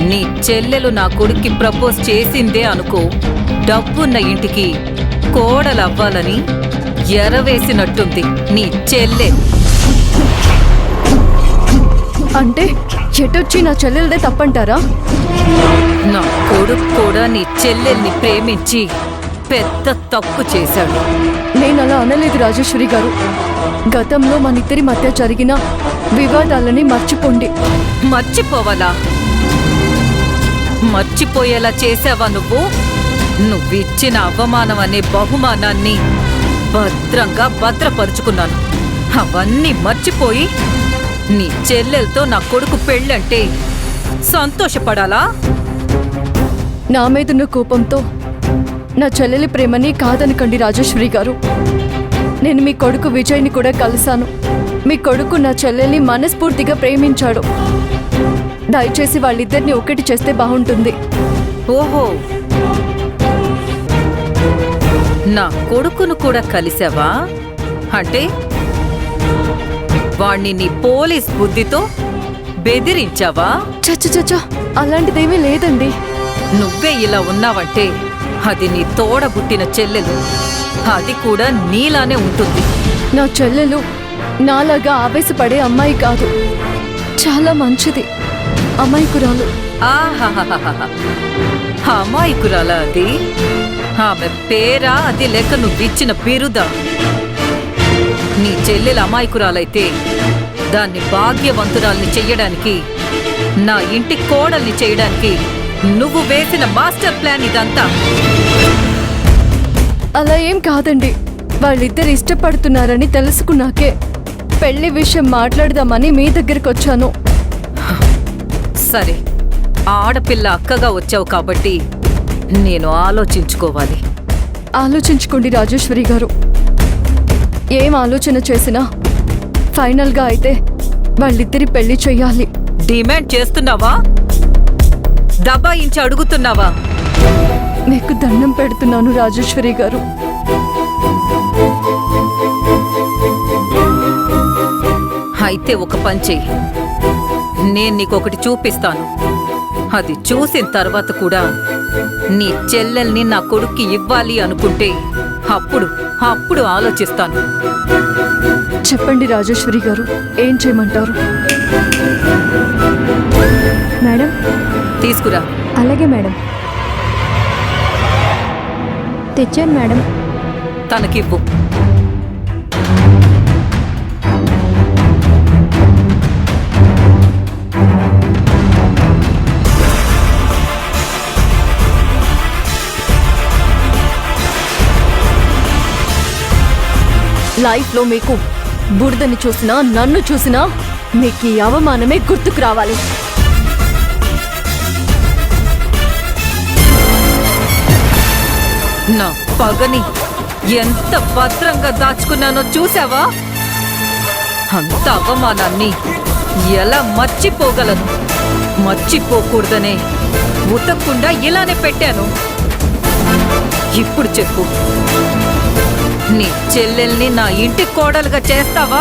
నీ చెల్లెలు నా కొడుక్కి ప్రపోజ్ చేసిందే అనుకో, డబ్బున్న ఇంటికి కోడలవ్వాలని ఎరవేసినట్టుంది నీ చెల్లె. అంటే ఎటొచ్చి నా చెల్లెలదే తప్పంటారా? నా కొడుకు కూడా నీ చెల్లెల్ని ప్రేమించి పెద్ద తప్పు చేశాడు. నేను అలా అనలేదు రాజేశ్వరి గారు. గతంలో మనిద్దరి మధ్య జరిగిన వివాదాలని మర్చిపోండి. మర్చిపోవాలా? మర్చిపోయేలా చేసావా నువ్వు? నువ్విచ్చిన అవమానం అనే బహుమానాన్ని భద్రంగా భద్రపరుచుకున్నాను. అవన్నీ మర్చిపోయి నీ చెల్లెలతో నా కొడుకు పెళ్ళంటే సంతోషపడాలా? నా మీదున్న కోపంతో నా చెల్లెలి ప్రేమని కాదనకండి రాజేశ్వరి గారు. నేను మీ కొడుకు విజయ్ని కూడా కలిశాను. మీ కొడుకు నా చెల్లెల్ని మనస్ఫూర్తిగా ప్రేమించాడు. దయచేసి వాళ్ళిద్దరిని ఒకటి చేస్తే బాగుంటుంది. ఓహో, నా కొడుకును కూడా కలిసావా? అంటే వాణ్ణి నీ పోలీస్ బుద్ధితో బెదిరించావా? చచ్చ అలాంటిదేమీ లేదండి. నువ్వే ఇలా ఉన్నావంటే అది నీ తోడబుట్టిన చెల్లెలు. అది కూడా నీలానే ఉంటుంది. నా చెల్లెలు నాలాగా ఆవేశపడే అమ్మాయి కాదు. చాలా మంచిది అమాయకురాలు. ఆహాహాహా, అమాయకురాలా అది? ఆమె పేరా అది లెక్క నువ్విచ్చిన బిరుదా? నీ చెల్లెలు అమాయకురాలైతే దాన్ని భాగ్యవంతురాల్ని చెయ్యడానికి, నా ఇంటి కోడల్ని చేయడానికి నువ్వు వేసిన మాస్టర్ ప్లాన్ ఇదంతా. అలా ఏం కాదండి. వాళ్ళిద్దరు ఇష్టపడుతున్నారని తెలుసుకున్నాకే పెళ్లి విషయం మాట్లాడదామని మీ దగ్గరికి వచ్చాను. సరే, ఆడపిల్ల అక్కగా వచ్చావు కాబట్టి నేను ఆలోచించుకోవాలి. ఆలోచించుకోండి రాజేశ్వరి గారు. ఏం ఆలోచన చేసినా ఫైనల్గా అయితే వాళ్ళిద్దరి పెళ్లి చెయ్యాలి. డిమాండ్ చేస్తున్నావా? దబాయించి అడుగుతున్నావా? మీకు దండం పెడుతున్నాను రాజేశ్వరి గారు. అయితే ఒక పని చెయ్యి. నేను నీకొకటి చూపిస్తాను. అది చూసిన తర్వాత కూడా నీ చెల్లెల్ని నా కొడుక్కి ఇవ్వాలి అనుకుంటే అప్పుడు ఆలోచిస్తాను. చెప్పండి రాజేశ్వరి గారు, ఏం చేయమంటారు? మేడం, తీసుకురా. అలాగే మేడం. తెచ్చాను మేడం. తనకివ్వు. లైఫ్లో మీకు బురదని చూసినా నన్ను చూసినా మీకు ఈ అవమానమే గుర్తుకు రావాలి. నా పగని ఎంత భద్రంగా దాచుకున్నానో చూసావా? అంత అవమానాన్ని ఎలా మర్చిపోగలను? మర్చిపోకూడదనే ఉతక్కుండా ఇలానే పెట్టాను. ఇప్పుడు చెప్పు, నీ చెల్లెల్ని నా ఇంటి కోడలుగా చేస్తావా